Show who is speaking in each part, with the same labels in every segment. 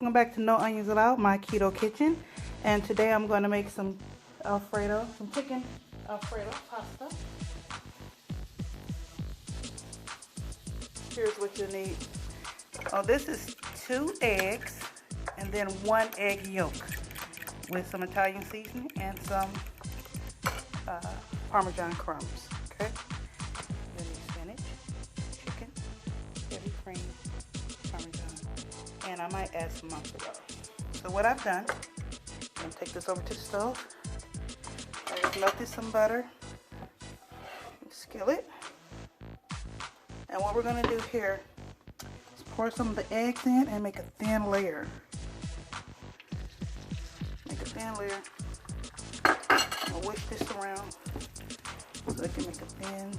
Speaker 1: Welcome back to No Onions Allowed, my keto kitchen. And today I'm going to make some Alfredo, some chicken Alfredo pasta. Here's what you need. Oh, this is 2 eggs and then 1 egg yolk with some Italian seasoning and some Parmesan crumbs. Okay. Then spinach, chicken, heavy cream, Parmesan, and I might add some mozzarella. So what I've done, I'm going to take this over to the stove. I just melted some butter, skillet, and what we're going to do here is pour some of the eggs in and make a thin layer. Make a thin layer. I'm going to whisk this around so I can make a thin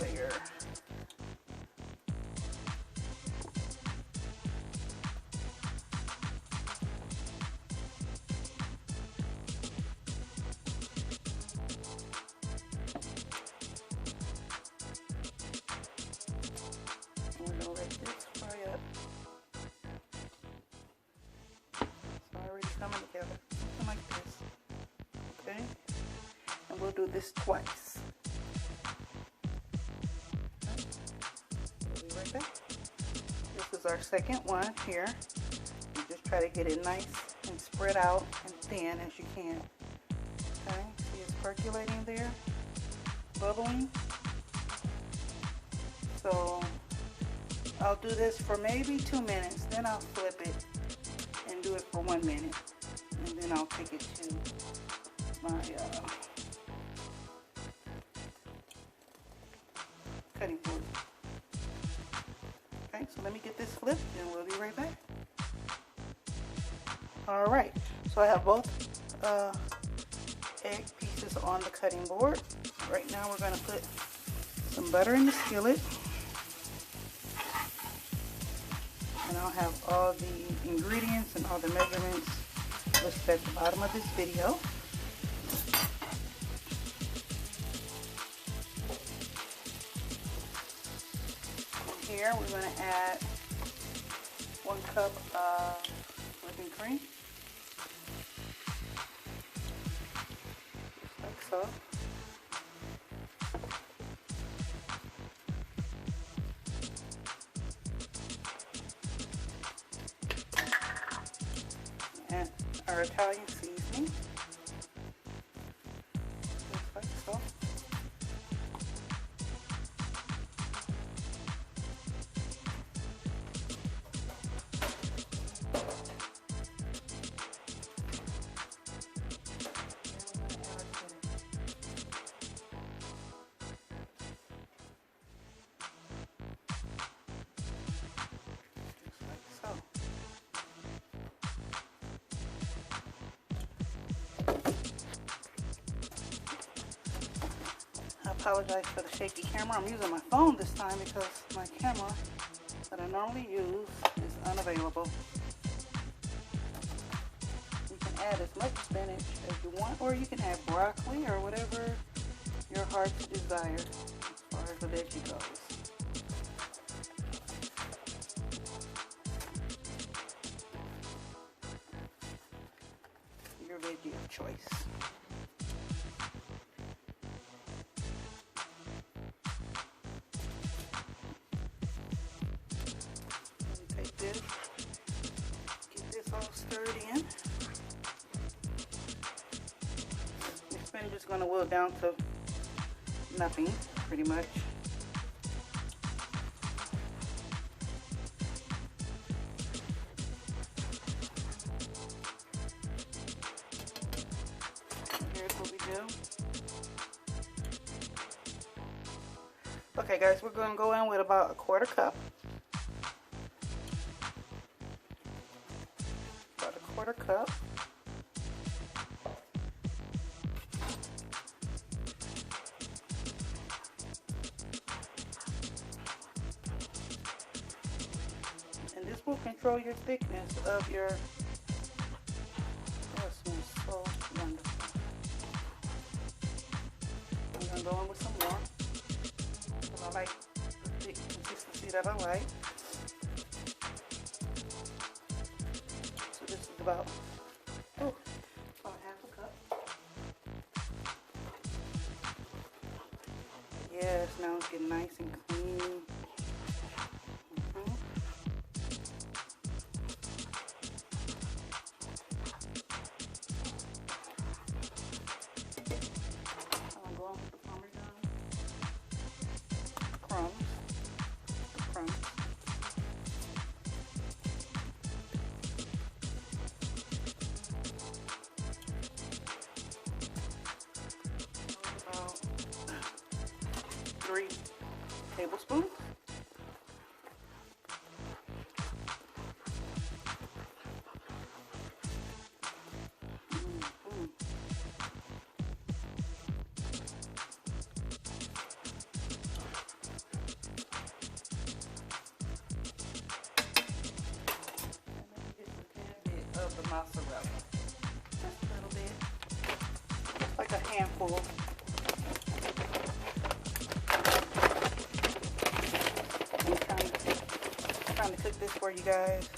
Speaker 1: layer. We're going to let this fry up. It's already coming together. Something like this. Okay? And we'll do this twice. Okay. We'll be right back. This is our second one here. You just try to get it nice and spread out and thin as you can. Okay? See it's percolating there? Bubbling. So I'll do this for maybe 2 minutes, then I'll flip it and do it for 1 minute, and then I'll take it to my cutting board. Okay, so let me get this flipped and we'll be right back. Alright, so I have both egg pieces on the cutting board. Right now we're going to put some butter in the skillet. And I'll have all the ingredients and all the measurements listed at the bottom of this video. And here we're going to add 1 cup of whipping cream. Just like so. And our Italian seasoning, just like so. I apologize for the shaky camera. I'm using my phone this time because my camera that I normally use is unavailable. You can add as much spinach as you want, or you can add broccoli or whatever your heart's desire as far as the veggie goes. Your veggie of choice. This, get this all stirred in. The spinach is going to wilt down to nothing, pretty much. And here's what we do. Okay, guys, we're going to go in with about 1/4 cup. 1/4 cup. And this will control your thickness of your, oh, it smells so wonderful. I'm going to go in with some more. I like the thick consistency that I like. about half a cup. Yes, now it's getting nice and clean. I'm going with the Parmesan crumbs. About 3 tablespoons. Of the mozzarella, just a little bit, just like a handful. I'm trying to cook this for you guys.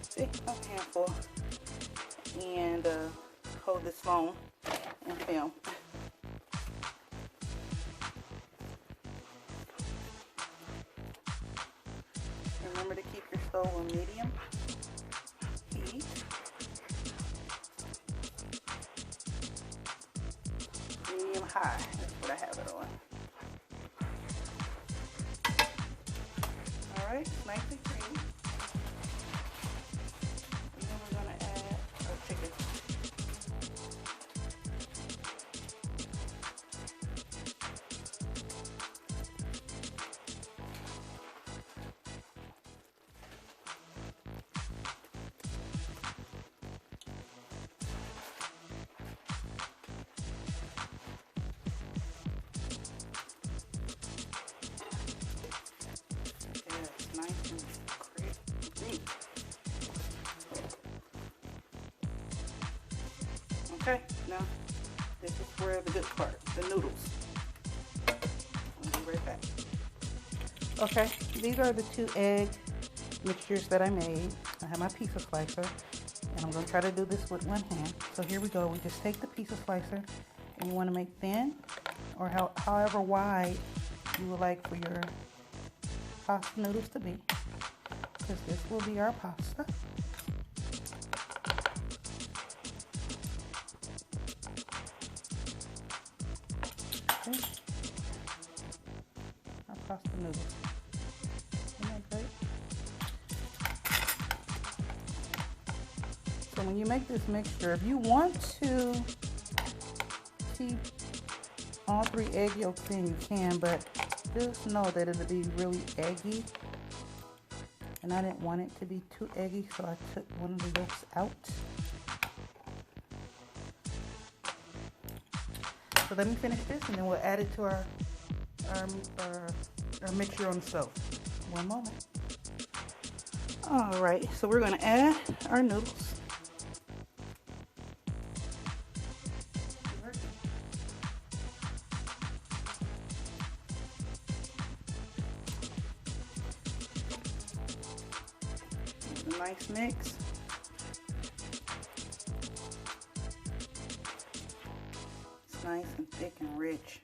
Speaker 1: See, a handful, and hold this phone and film. Remember to keep your stove on medium heat. Medium high, that's what I have it on. Alright, it's nice and creamy. And then we're going to add our chicken. Nice and crispy. Okay, now this is where the good part, the noodles. I'll be right back. Okay, these are the 2 egg mixtures that I made. I have my pizza slicer, and I'm going to try to do this with one hand. So here we go. We just take the pizza slicer, and you want to make thin, or however wide you would like for your pasta noodles to be, because this will be our pasta. Okay. Our pasta noodles. Isn't that great? So when you make this mixture, if you want to keep all 3 egg yolks in, you can, but just know that it'll be really eggy, and I didn't want it to be too eggy, so I took one of the yolks out. So let me finish this, and then we'll add it to our mixture on the stove. One moment. All right, so we're going to add our noodles. Nice mix. It's nice and thick and rich.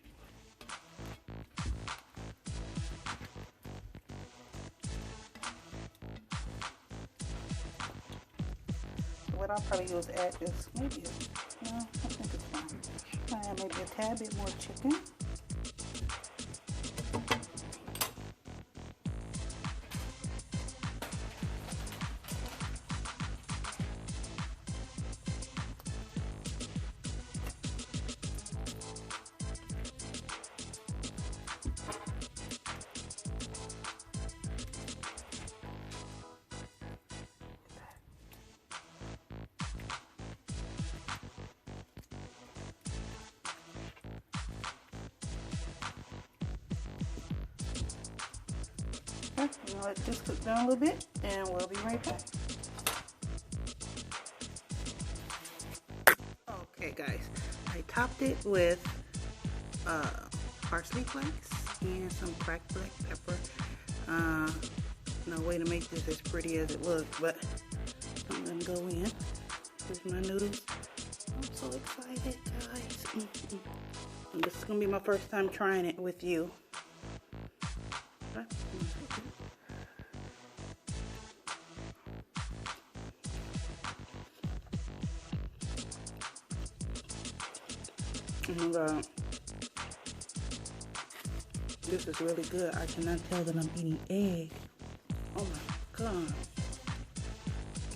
Speaker 1: So what I'll probably do is add just maybe, I think it's fine. I'll add maybe a tad bit more chicken. Okay, I'm gonna let this cook down a little bit, and we'll be right back. Okay, guys, I topped it with parsley flakes and some cracked black pepper. No way to make this as pretty as it looks, but I'm gonna go in Here's my noodles. I'm so excited, guys. And this is gonna be my first time trying it with you. Oh my God. This is really good. I cannot tell that I'm eating egg. Oh my God.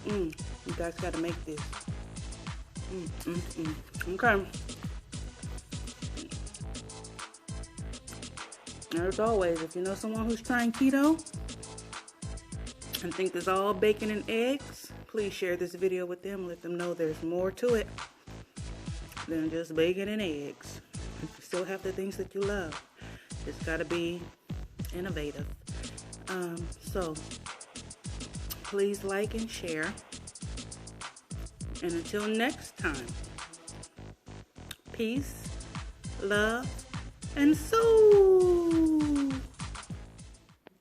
Speaker 1: You guys gotta make this. Okay. As always, if you know someone who's trying keto and think it's all bacon and eggs, please share this video with them. Let them know there's more to it than just bacon and eggs. You still have the things that you love. It's got to be innovative. So please like and share. And until next time, peace, love, and soul.